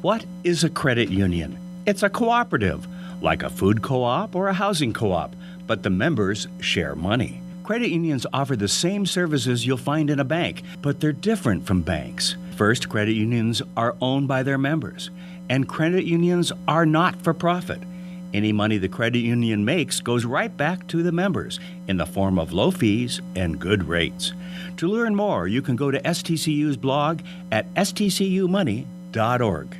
What is a credit union? It's a cooperative, like a food co-op or a housing co-op, but the members share money. Credit unions offer the same services you'll find in a bank, but they're different from banks. First, credit unions are owned by their members, and credit unions are not for profit. Any money the credit union makes goes right back to the members in the form of low fees and good rates. To learn more, you can go to STCU's blog at stcumoney.org.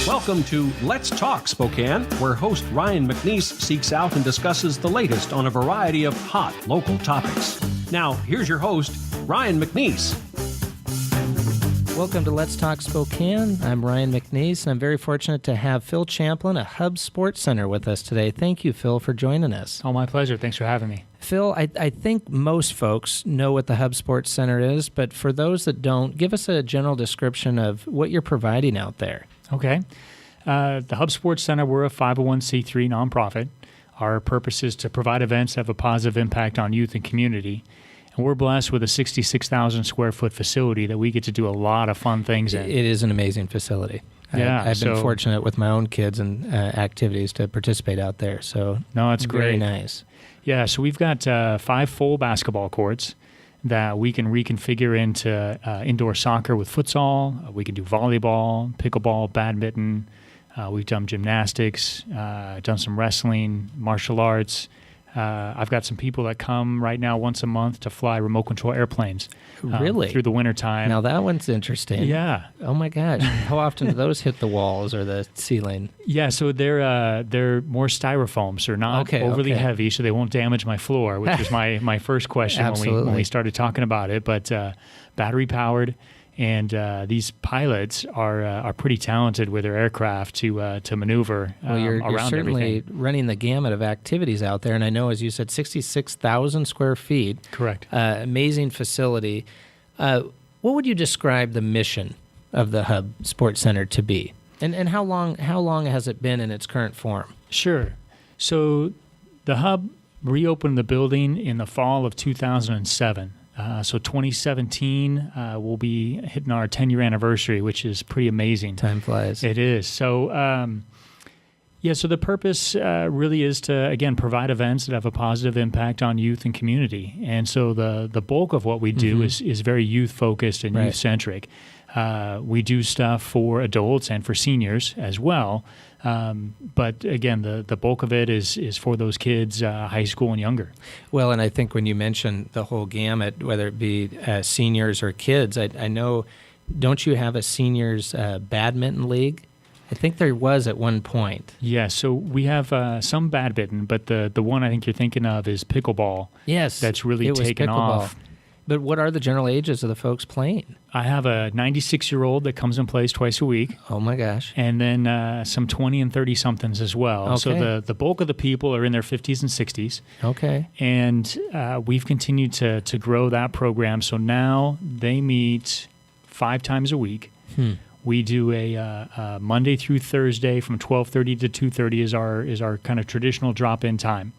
Welcome to Let's Talk Spokane, where host Ryan McNeese seeks out and discusses the latest on a variety of hot local topics. Now, here's your host, Ryan McNeese. Welcome to Let's Talk Spokane. I'm Ryan McNeese, and I'm very fortunate to have Phil Champlin of Hub Sports Center with us today. Thank you, Phil, for joining us. Oh, my pleasure. Thanks for having me. Phil, I think most folks know what the Hub Sports Center is, but for those that don't, give us a general description of what you're providing out there. Okay. The Hub Sports Center, we're a 501c3 nonprofit. Our purpose is to provide events that have a positive impact on youth and community. And we're blessed with a 66,000 square foot facility that we get to do a lot of fun things in. It is an amazing facility. Yeah, I've been fortunate with my own kids and activities to participate out there. So no, it's very great. Nice. Yeah, so we've got 5 full basketball courts that we can reconfigure into indoor soccer with futsal. We can do volleyball, pickleball, badminton. We've done gymnastics, done some wrestling, martial arts. I've got some people that come right now once a month to fly remote control airplanes. Really? Through the wintertime. Now that one's interesting. Yeah. Oh my gosh. How often do those hit the walls or the ceiling? Yeah, so they're more styrofoam, so they're not overly heavy, so they won't damage my floor, which was my first question when we started talking about it. But battery powered. And these pilots are pretty talented with their aircraft to maneuver you're around certainly everything. Running the gamut of activities out there. And I know, as you said, 66,000 square feet. Correct. Amazing facility. What would you describe the mission of the Hub Sports Center to be? And how long has it been in its current form? Sure. So the Hub reopened the building in the fall of 2007. So 2017, we'll be hitting our 10-year anniversary, which is pretty amazing. Time flies. It is. So, so the purpose really is to, again, provide events that have a positive impact on youth and community. And so the bulk of what we do is very youth-focused and youth-centric. We do stuff for adults and for seniors as well. But again, the bulk of it is for those kids, high school and younger. Well, and I think when you mention the whole gamut, whether it be seniors or kids, I know, don't you have a seniors badminton league? I think there was at one point. Yeah, so we have some badminton, but the one I think you're thinking of is pickleball. Yes, that's really taken off. But what are the general ages of the folks playing? I have a 96-year-old that comes and plays twice a week. Oh, my gosh. And then some 20 and 30-somethings as well. Okay. So the bulk of the people are in their 50s and 60s. Okay. And we've continued to grow that program. So now they meet 5 times a week. We do a Monday through Thursday from 12:30 to 2:30 is our kind of traditional drop-in time.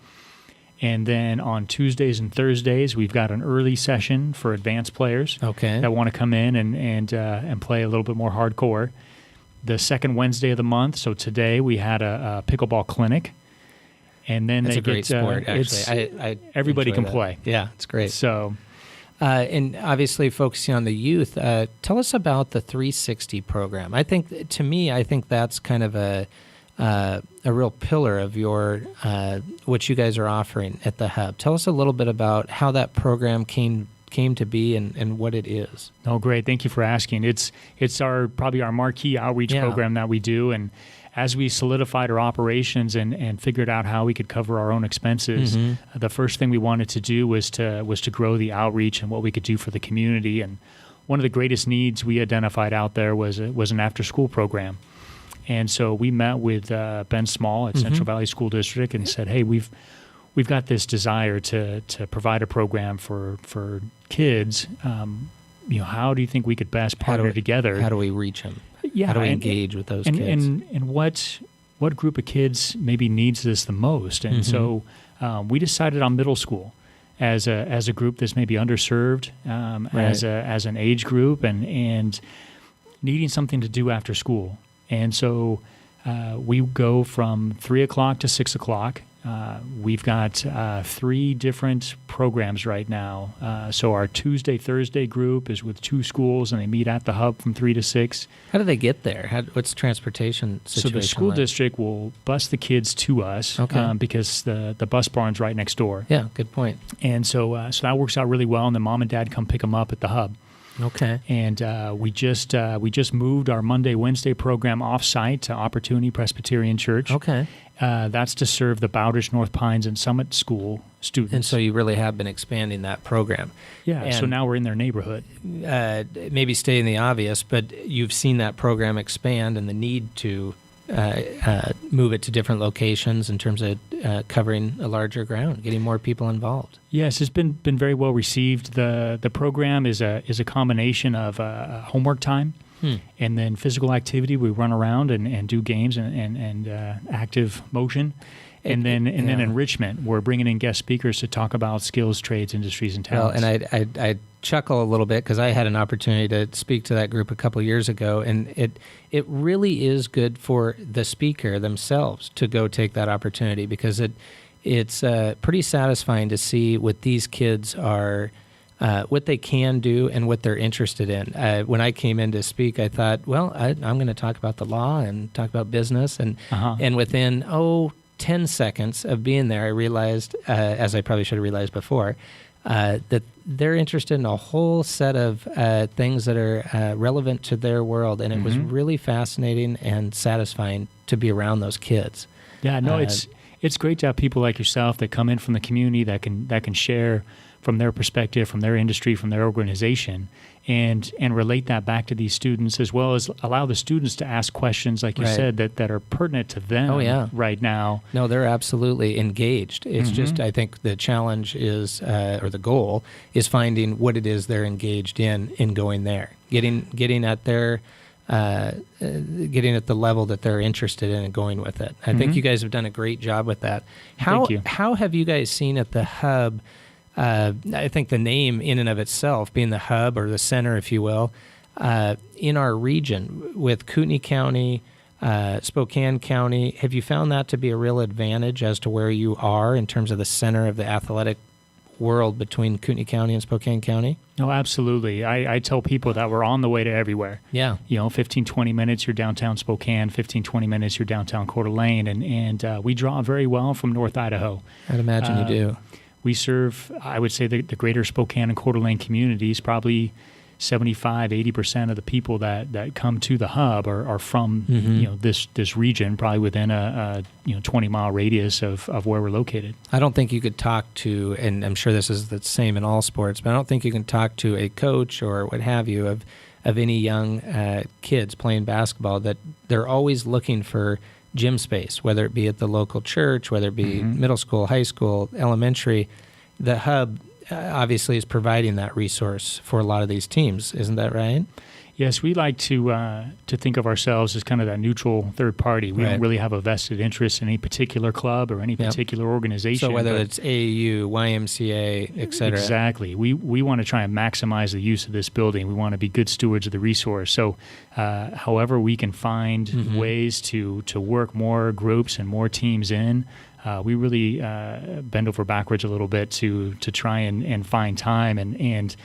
And then on Tuesdays and Thursdays, we've got an early session for advanced players that want to come in and play a little bit more hardcore. The second Wednesday of the month, so today we had a pickleball clinic. And then that's a great sport, actually. Everybody can that. play. Yeah, it's great. So, and obviously focusing on the youth, tell us about the 360 program. I think that's kind of a real pillar of your what you guys are offering at the Hub. Tell us a little bit about how that program came to be and what it is. Oh, great. Thank you for asking. It's probably our marquee outreach program that we do. And as we solidified our operations and figured out how we could cover our own expenses, the first thing we wanted to do was to grow the outreach and what we could do for the community. And one of the greatest needs we identified out there was an after-school program. And so we met with Ben Small at Central Valley School District and said, hey, we've got this desire to provide a program for kids. How do you think we could best partner together? How do we reach them? Yeah, how do we engage with those kids? And what group of kids maybe needs this the most? And so we decided on middle school as a group that's maybe underserved, as an age group, and needing something to do after school. And so we go from 3 o'clock to 6 o'clock. We've got 3 different programs right now. So our Tuesday, Thursday group is with 2 schools, and they meet at the hub from 3 to 6. How do they get there? What's transportation situation So the school like? district will bus the kids to us because the bus barn's right next door. Yeah, good point. And so that works out really well, and then mom and dad come pick them up at the hub. Okay. And we just moved our Monday, Wednesday program off-site to Opportunity Presbyterian Church. Okay. That's to serve the Bowditch, North Pines, and Summit School students. And so you really have been expanding that program. Yeah, and so now we're in their neighborhood. Maybe stating the obvious, but you've seen that program expand and the need to move it to different locations in terms of covering a larger ground, getting more people involved. Yes, it's been very well received. The program is a combination of homework time and then physical activity. We run around and do games and active motion. And then enrichment. We're bringing in guest speakers to talk about skills, trades, industries, and talents. Well, and I chuckle a little bit because I had an opportunity to speak to that group a couple years ago, and it really is good for the speaker themselves to go take that opportunity, because it's pretty satisfying to see what these kids are, what they can do and what they're interested in. When I came in to speak, I thought, well, I'm going to talk about the law and talk about business, and within 10 seconds of being there, I realized, as I probably should have realized before, that they're interested in a whole set of things that are relevant to their world, and it was really fascinating and satisfying to be around those kids. Yeah, no, it's great to have people like yourself that come in from the community that can share from their perspective, from their industry, from their organization, and relate that back to these students, as well as allow the students to ask questions, like you said, that are pertinent to them right now. No, they're absolutely engaged. It's just, I think the challenge is, or the goal is finding what it is they're engaged in going there, getting at their, getting at the level that they're interested in and going with it. I think you guys have done a great job with that. Thank you. How have you guys seen at the hub? I think the name in and of itself, being the hub or the center, if you will, in our region with Kootenai County, Spokane County, have you found that to be a real advantage as to where you are in terms of the center of the athletic world between Kootenai County and Spokane County? No, absolutely. I tell people that we're on the way to everywhere. Yeah. 15, 20 minutes, you're downtown Spokane, 15, 20 minutes, you're downtown Coeur d'Alene, and we draw very well from North Idaho. I'd imagine you do. We serve, I would say, the greater Spokane and Coeur d'Alene communities. Probably 75-80% of the people that come to the hub are from this region, probably within a 20-mile radius of where we're located. I don't think you could talk to, and I'm sure this is the same in all sports, but I don't think you can talk to a coach or what have you of any young kids playing basketball that they're always looking for gym space, whether it be at the local church, whether it be middle school, high school, elementary. The hub obviously is providing that resource for a lot of these teams. Isn't that right? Yes, we like to think of ourselves as kind of that neutral third party. We don't really have a vested interest in any particular club or any particular organization. So whether it's AAU, YMCA, et cetera. Exactly. We want to try and maximize the use of this building. We want to be good stewards of the resource. So however we can find ways to work more groups and more teams in, we really bend over backwards a little bit to try and find time. And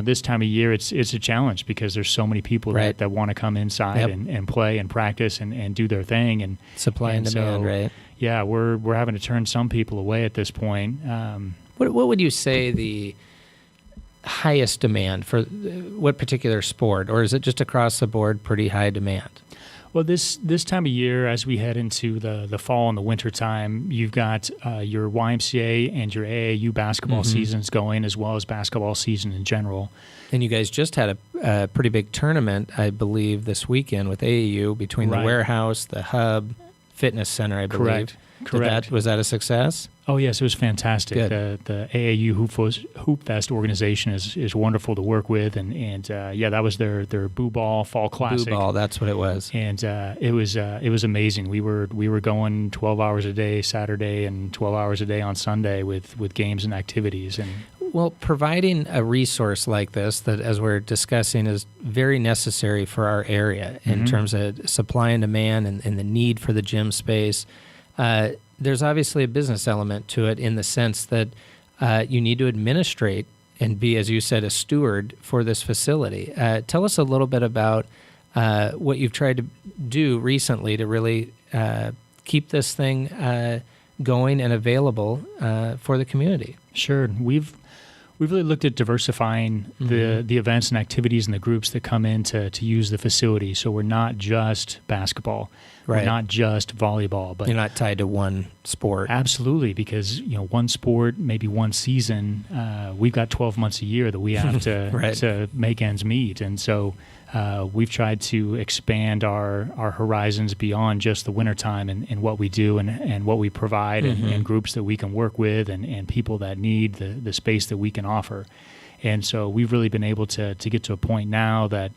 this time of year, it's a challenge because there's so many people that want to come inside and play and practice and do their thing. And supply and demand, right? Yeah, we're having to turn some people away at this point. What would you say the highest demand for what particular sport, or is it just across the board pretty high demand? Well, this time of year, as we head into the fall and the winter time, you've got your YMCA and your AAU basketball seasons going, as well as basketball season in general. And you guys just had a pretty big tournament, I believe, this weekend with AAU between the warehouse, the hub, fitness center, I believe. Correct. Correct. Was that a success? Oh, yes, it was fantastic. Good. The AAU Hoop Fest organization is wonderful to work with, and that was their Boo Ball Fall Classic. Boo Ball, that's what it was. And it was amazing. We were going 12 hours a day Saturday and 12 hours a day on Sunday with games and activities. And well, providing a resource like this that, as we're discussing, is very necessary for our area in terms of supply and demand and the need for the gym space. There's obviously a business element to it in the sense that you need to administrate and be, as you said, a steward for this facility. Tell us a little bit about what you've tried to do recently to really keep this thing going and available for the community. Sure. We've really looked at diversifying the events and activities and the groups that come in to use the facility. So we're not just basketball. Right. We're not just volleyball. But you're not tied to one sport. Absolutely, because one sport, maybe one season, we've got 12 months a year that we have to right. to make ends meet. And so we've tried to expand our horizons beyond just the wintertime and what we do and what we provide and groups that we can work with and people that need the space that we can offer. And so we've really been able to get to a point now that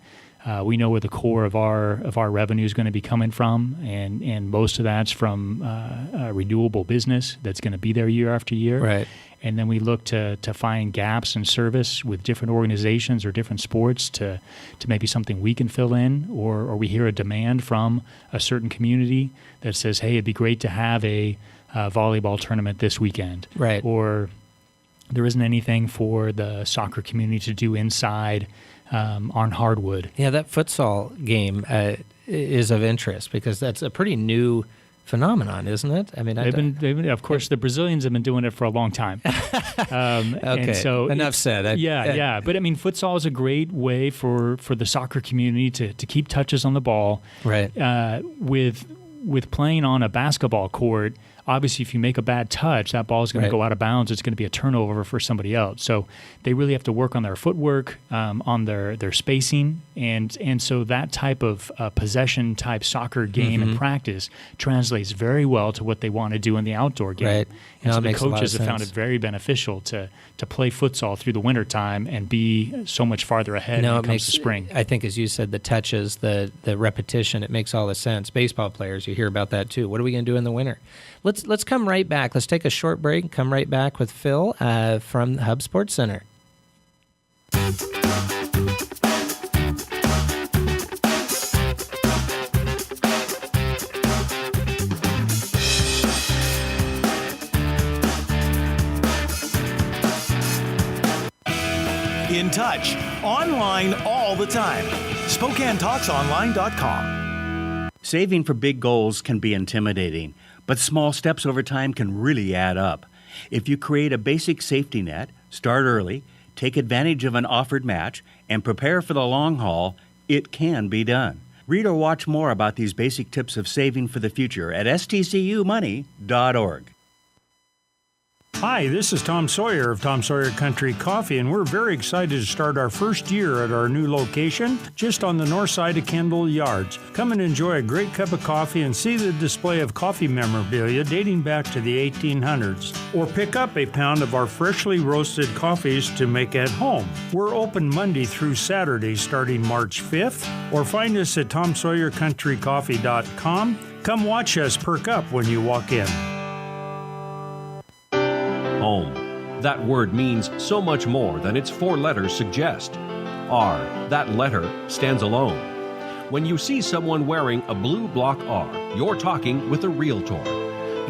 we know where the core of our revenue is going to be coming from, and most of that's from a renewable business that's going to be there year after year. Right. And then we look to find gaps in service with different organizations or different sports to maybe something we can fill in, or we hear a demand from a certain community that says, hey, it'd be great to have a volleyball tournament this weekend. Right. Or there isn't anything for the soccer community to do inside on hardwood. Yeah, that futsal game is of interest because that's a pretty new phenomenon, isn't it? I mean, they've been, of course, the Brazilians have been doing it for a long time. Okay, and so enough said. Yeah. But I mean, futsal is a great way for the soccer community to keep touches on the ball. Right. With playing on a basketball court, obviously, if you make a bad touch, that ball is going to go out of bounds. It's going to be a turnover for somebody else. So they really have to work on their footwork, on their spacing, and so that type of possession type soccer game and practice translates very well to what they want to do in the outdoor game. Right. And so the coaches have found it very beneficial to play futsal through the wintertime and be so much farther ahead when it comes to spring. I think, as you said, the touches, the repetition, it makes all the sense. Baseball players, you hear about that too. What are we going to do in the winter? Let's come right back. Let's take a short break and come right back with Phil from Hub Sports Center. In touch, online all the time. SpokaneTalksOnline.com. Saving for big goals can be intimidating, but small steps over time can really add up. If you create a basic safety net, start early, take advantage of an offered match, and prepare for the long haul, it can be done. Read or watch more about these basic tips of saving for the future at stcumoney.org. Hi, this is Tom Sawyer of Tom Sawyer Country Coffee, and we're very excited to start our first year at our new location just on the north side of Kendall Yards. Come and enjoy a great cup of coffee and see the display of coffee memorabilia dating back to the 1800s. Or pick up a pound of our freshly roasted coffees to make at home. We're open Monday through Saturday starting March 5th, or find us at TomSawyerCountryCoffee.com. Come watch us perk up when you walk in. Home. That word means so much more than its four letters suggest. R, that letter, stands alone. When you see someone wearing a blue block R, you're talking with a Realtor.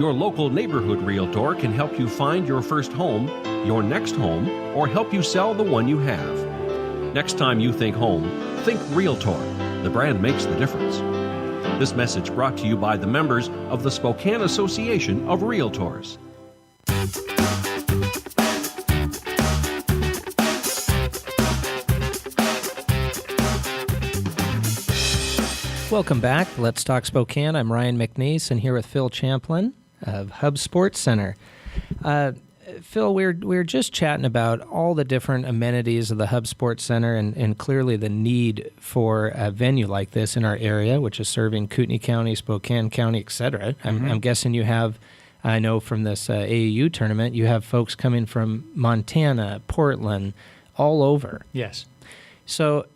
Your local neighborhood Realtor can help you find your first home, your next home, or help you sell the one you have. Next time you think home, think Realtor. The brand makes the difference. This message brought to you by the members of the Spokane Association of Realtors. Welcome back. Let's Talk Spokane. I'm Ryan McNeese, and here with Phil Champlin of Hub Sports Center. Phil, we're just chatting about all the different amenities of the Hub Sports Center and clearly the need for a venue like this in our area, which is serving Kootenai County, Spokane County, et cetera. I'm guessing you have I know from this AAU tournament, you have folks coming from Montana, Portland, all over. Yes. So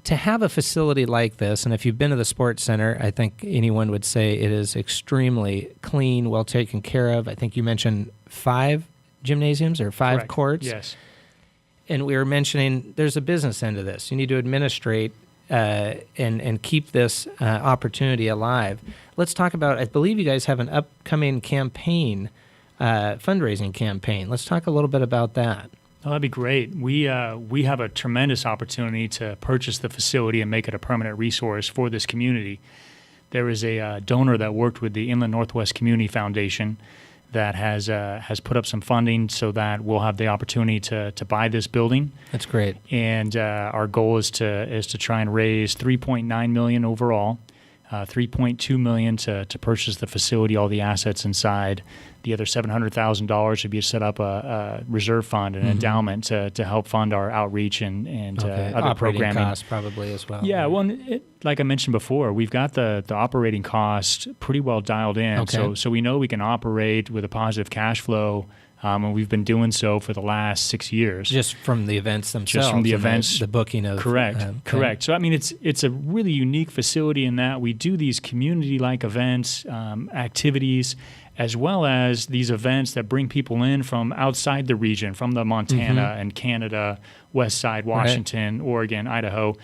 to have a facility like this, and if you've been to the Sports Center, I think anyone would say it is extremely clean, well taken care of. I think you mentioned 5 gymnasiums or 5 Correct. courts. Yes. And we were mentioning there's a business end of this. You need to administrate and keep this opportunity alive. Let's talk about, I believe you guys have an upcoming campaign, fundraising campaign. Let's talk a little bit about that. Oh, that'd be great. We have a tremendous opportunity to purchase the facility and make it a permanent resource for this community. There is a donor that worked with the Inland Northwest Community Foundation that has put up some funding so that we'll have the opportunity to buy this building. That's great. And our goal is to try and raise $3.9 million overall, $3.2 million to purchase the facility, all the assets inside. The other $700,000 should be to set up a reserve fund, an endowment to help fund our outreach and other operating programming. costs probably as well. Yeah, well, like I mentioned before, we've got the operating cost pretty well dialed in. Okay. So we know we can operate with a positive cash flow, and we've been doing so for the last 6 years. Just from the events themselves. Just from the and events. The booking of. Correct. Okay. Correct. So, I mean, it's a really unique facility in that we do these community-like events, activities, as well as these events that bring people in from outside the region, from the Montana and Canada, West Side, Washington, Oregon, Idaho.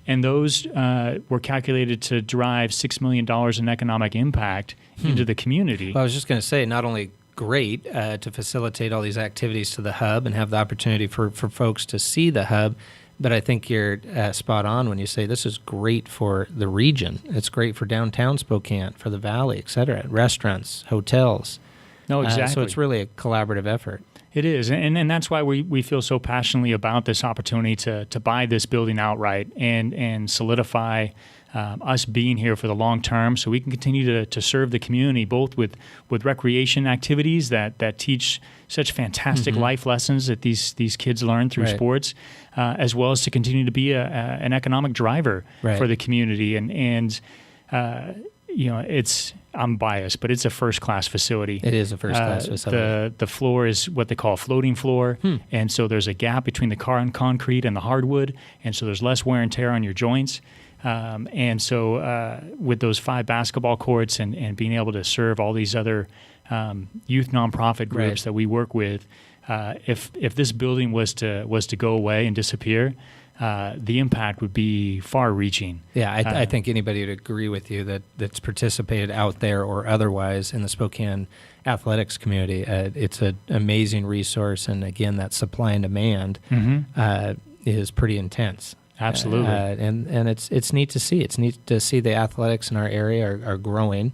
And those were calculated to drive $6 million in economic impact into the community. Well, I was just going to say, not only great to facilitate all these activities to the hub and have the opportunity for folks to see the hub, but I think you're spot on when you say this is great for the region. It's great for downtown Spokane, for the valley, et cetera, restaurants, hotels. No, exactly. So it's really a collaborative effort. It is, and that's why we feel so passionately about this opportunity to buy this building outright and solidify us being here for the long term, so we can continue to serve the community both with recreation activities that teach such fantastic life lessons that these kids learn through sports, as well as to continue to be an economic driver for the community. And you know, I'm biased, but it's a first-class facility. It is a first-class facility. The floor is what they call a floating floor, and so there's a gap between the concrete and the hardwood, and so there's less wear and tear on your joints. And so with those 5 basketball courts and being able to serve all these other youth nonprofit groups that we work with, if this building was to go away and disappear, the impact would be far-reaching. Yeah, I think anybody would agree with you that's participated out there or otherwise in the Spokane athletics community. It's an amazing resource, and again, that supply and demand is pretty intense. Absolutely. And it's neat to see. It's neat to see the athletics in our area are growing.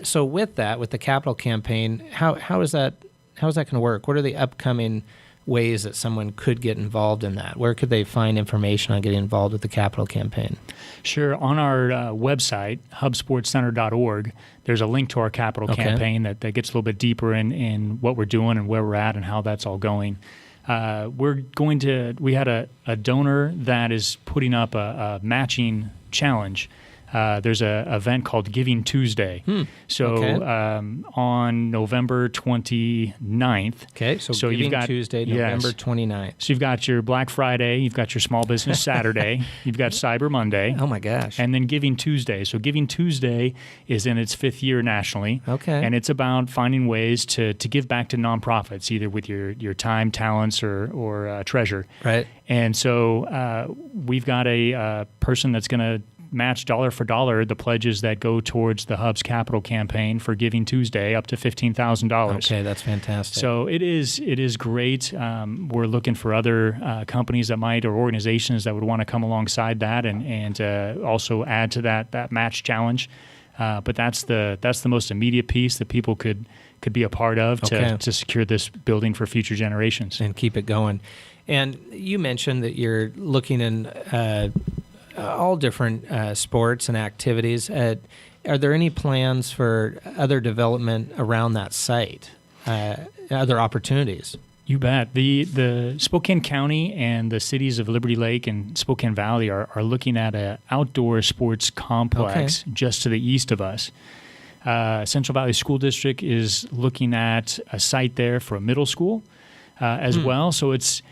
So with that, with the capital campaign, how is that going to work? What are the upcoming ways that someone could get involved in that? Where could they find information on getting involved with the capital campaign? Sure. On our website, hubsportscenter.org, there's a link to our capital campaign that gets a little bit deeper in what we're doing and where we're at and how that's all going. We had a donor that is putting up a matching challenge. There's an event called Giving Tuesday. On November 29th. Okay, so Giving Tuesday, November 29th. So you've got your Black Friday, you've got your Small Business Saturday, you've got Cyber Monday. Oh my gosh. And then Giving Tuesday. So Giving Tuesday is in its 5th year nationally. Okay. And it's about finding ways to give back to nonprofits, either with your time, talents, or treasure. Right. And so we've got a person that's going to match dollar for dollar the pledges that go towards the Hub's capital campaign for Giving Tuesday, up to $15,000. Okay, that's fantastic. So it is great. We're looking for other companies that might, or organizations that would want to come alongside that and also add to that match challenge. But that's the most immediate piece that people could be a part of to secure this building for future generations and keep it going. And you mentioned that you're looking in all different sports and activities. Are there any plans for other development around that site, other opportunities? You bet. The Spokane County and the cities of Liberty Lake and Spokane Valley are looking at an outdoor sports complex just to the east of us. Central Valley School District is looking at a site there for a middle school as well. So it's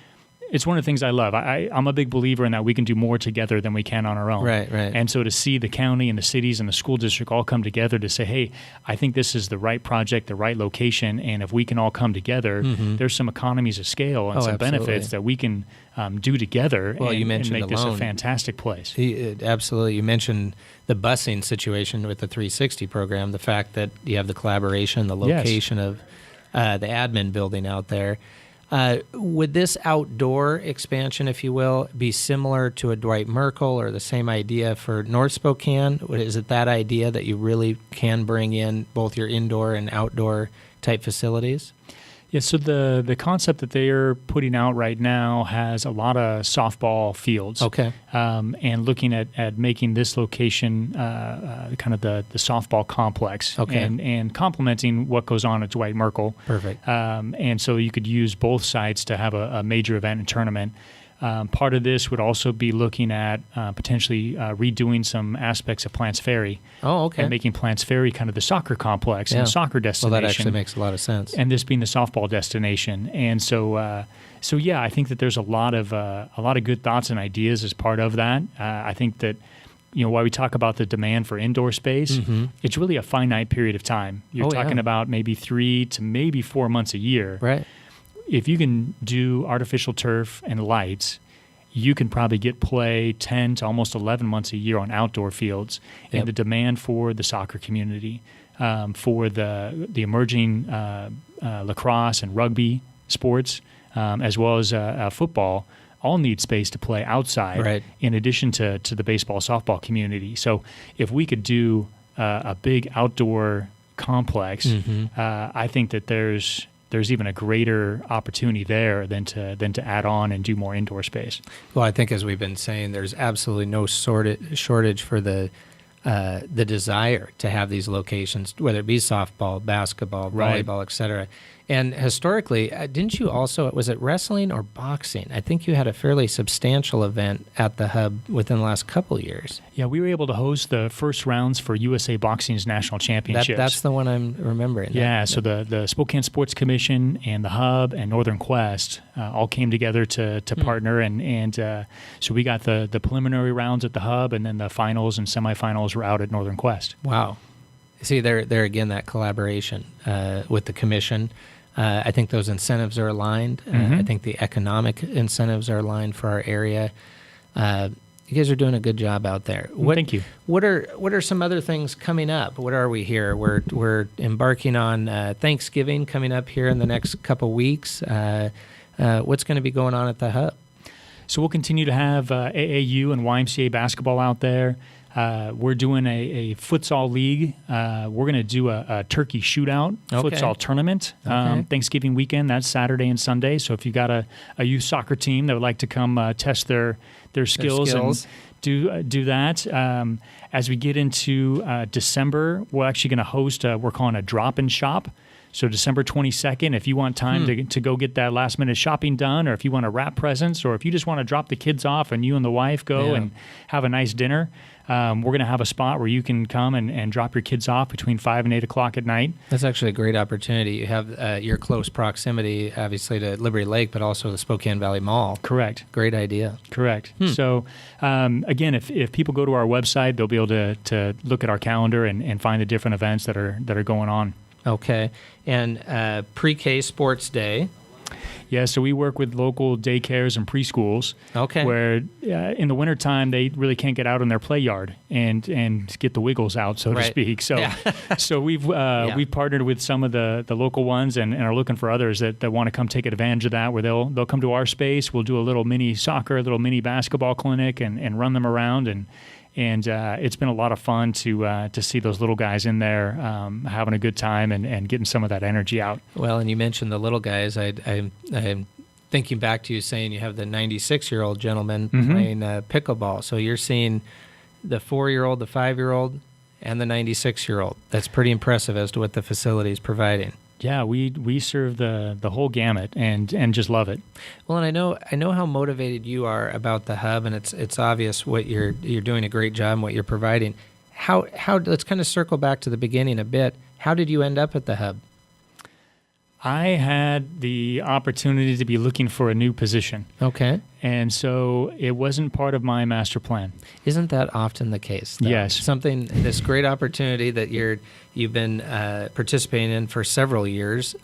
one of the things I love. I'm a big believer in that we can do more together than we can on our own. Right. And so to see the county and the cities and the school district all come together to say, hey, I think this is the right project, the right location, and if we can all come together, there's some economies of scale and some absolutely. benefits that we can do together Well, you and mentioned make this a alone. fantastic place. Absolutely. You mentioned the busing situation with the 360 program, the fact that you have the collaboration, the location of the admin building out there. Would this outdoor expansion, if you will, be similar to a Dwight Merkel or the same idea for North Spokane? Is it that idea that you really can bring in both your indoor and outdoor type facilities? Yeah, so the concept that they are putting out right now has a lot of softball fields. Okay. And looking at making this location kind of the softball complex. Okay. And complementing what goes on at Dwight Merkel. Perfect. And so you could use both sites to have a major event and tournament. Part of this would also be looking at potentially redoing some aspects of Plants Ferry. Oh, okay. And making Plants Ferry kind of the soccer complex and soccer destination. Well, that actually makes a lot of sense. And this being the softball destination. And so I think that there's a lot of good thoughts and ideas as part of that. I think that, while we talk about the demand for indoor space, it's really a finite period of time. You're talking about maybe 3 to maybe 4 months a year. Right. If you can do artificial turf and lights, you can probably get play 10 to almost 11 months a year on outdoor fields. Yep. And the demand for the soccer community, for the emerging lacrosse and rugby sports, as well as football, all need space to play outside, in addition to the baseball, softball community. So if we could do a big outdoor complex, I think that there's even a greater opportunity there than to add on and do more indoor space. Well, I think as we've been saying, there's absolutely no shortage for the desire to have these locations, whether it be softball, basketball, volleyball, et cetera. And historically, didn't you also, was it wrestling or boxing? I think you had a fairly substantial event at the Hub within the last couple of years. Yeah, we were able to host the first rounds for USA Boxing's national championships. That's the one I'm remembering. Yeah, so the Spokane Sports Commission and the Hub and Northern Quest all came together to partner, and so we got the preliminary rounds at the Hub, and then the finals and semifinals were out at Northern Quest. Wow. See, there again, that collaboration with the commission. I think those incentives are aligned. I think the economic incentives are aligned for our area. You guys are doing a good job out there. Thank you. What are some other things coming up? What are we here? We're embarking on Thanksgiving coming up here in the next couple weeks. What's going to be going on at the Hub? So we'll continue to have AAU and YMCA basketball out there. We're doing a futsal league. We're going to do a turkey shootout futsal tournament Thanksgiving weekend. That's Saturday and Sunday. So if you got a youth soccer team that would like to come test their skills and do that. As we get into December, we're actually going to host we're calling a drop-in shop. So December 22nd, if you want time to go get that last-minute shopping done, or if you want to wrap presents, or if you just want to drop the kids off and you and the wife go and have a nice dinner, we're going to have a spot where you can come and drop your kids off between 5 and 8 o'clock at night. That's actually a great opportunity. You have your close proximity, obviously, to Liberty Lake, but also the Spokane Valley Mall. Correct. Great idea. Correct. So, again, if people go to our website, they'll be able to look at our calendar and find the different events that are going on. Okay. And Pre-K Sports Day. Yeah, so we work with local daycares and preschools. Okay. Where in the wintertime, they really can't get out in their play yard and get the wiggles out, so to speak. So so we've partnered with some of the local ones and are looking for others that want to come take advantage of that, where they'll come to our space. We'll do a little mini soccer, a little mini basketball clinic and run them around. And it's been a lot of fun to see those little guys in there having a good time and getting some of that energy out. Well, and you mentioned the little guys. I'm thinking back to you saying you have the 96-year-old gentleman playing pickleball. So you're seeing the 4-year-old, the 5-year-old, and the 96-year-old. That's pretty impressive as to what the facility is providing. Yeah, we serve the whole gamut and just love it. Well, and I know how motivated you are about the Hub, and it's obvious what you're doing a great job and what you're providing. how let's kind of circle back to the beginning a bit. How did you end up at the Hub? I had the opportunity to be looking for a new position. Okay. And so it wasn't part of my master plan. Isn't that often the case, though? Yes. This great opportunity that you've been participating in for several years,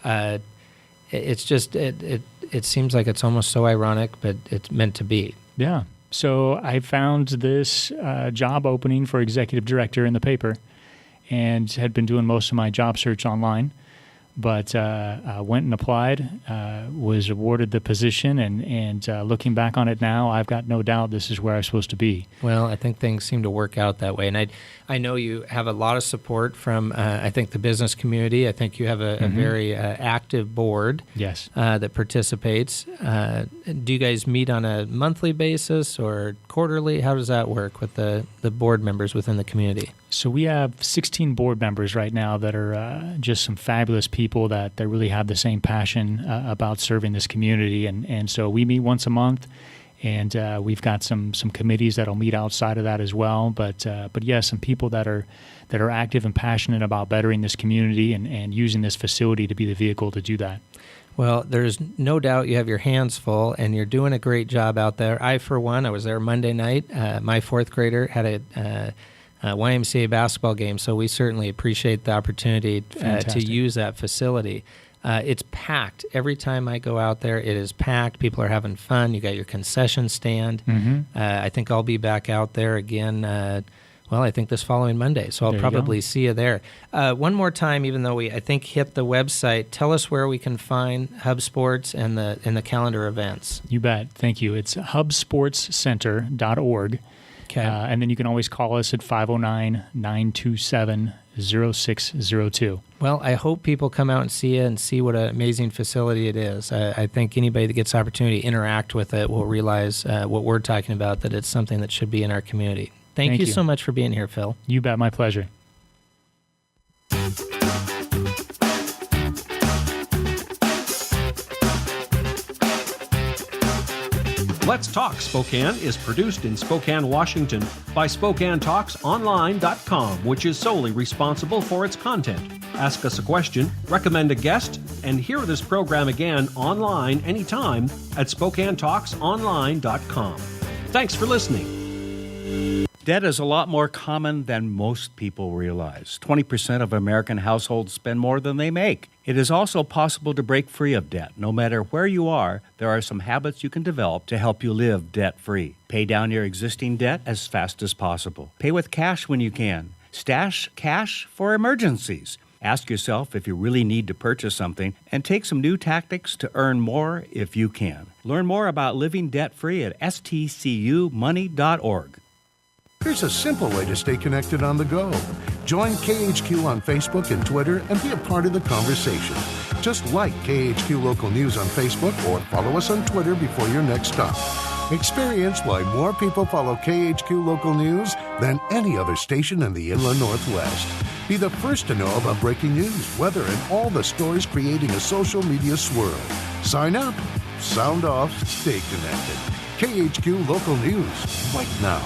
it's just, it seems like it's almost so ironic, but it's meant to be. Yeah. So I found this job opening for executive director in the paper and had been doing most of my job search online. But went and applied, was awarded the position, and looking back on it now, I've got no doubt this is where I'm supposed to be. Well, I think things seem to work out that way. And I know you have a lot of support from, I think, the business community. I think you have a very active board Yes. That participates. Do you guys meet on a monthly basis or quarterly? How does that work with the board members within the community? So we have 16 board members right now that are just some fabulous people that really have the same passion about serving this community. And so we meet once a month, and we've got some committees that'll meet outside of that as well. But yeah, some people that are active and passionate about bettering this community and using this facility to be the vehicle to do that. Well, there's no doubt you have your hands full, and you're doing a great job out there. I, for one, I was there Monday night. My fourth grader had a YMCA basketball game, so we certainly appreciate the opportunity to use that facility. It's packed. Every time I go out there, it is packed. People are having fun. You got your concession stand. I think I'll be back out there again, I think this following Monday, so I'll probably see you there. One more time, even though we, I think, hit the website, tell us where we can find Hub Sports and the calendar events. You bet. Thank you. It's hubsportscenter.org. Okay. And then you can always call us at 509-927-0602. Well, I hope people come out and see it and see what an amazing facility it is. I think anybody that gets the opportunity to interact with it will realize what we're talking about, that it's something that should be in our community. Thank you so much for being here, Phil. You bet. My pleasure. Let's Talk Spokane is produced in Spokane, Washington by SpokaneTalksOnline.com, which is solely responsible for its content. Ask us a question, recommend a guest, and hear this program again online anytime at SpokaneTalksOnline.com. Thanks for listening. Debt is a lot more common than most people realize. 20% of American households spend more than they make. It is also possible to break free of debt. No matter where you are, there are some habits you can develop to help you live debt-free. Pay down your existing debt as fast as possible. Pay with cash when you can. Stash cash for emergencies. Ask yourself if you really need to purchase something, and take some new tactics to earn more if you can. Learn more about living debt-free at stcumoney.org. Here's a simple way to stay connected on the go. Join KHQ on Facebook and Twitter and be a part of the conversation. Just like KHQ Local News on Facebook or follow us on Twitter before your next stop. Experience why more people follow KHQ Local News than any other station in the Inland Northwest. Be the first to know about breaking news, weather, and all the stories creating a social media swirl. Sign up, sound off, stay connected. KHQ Local News, right now.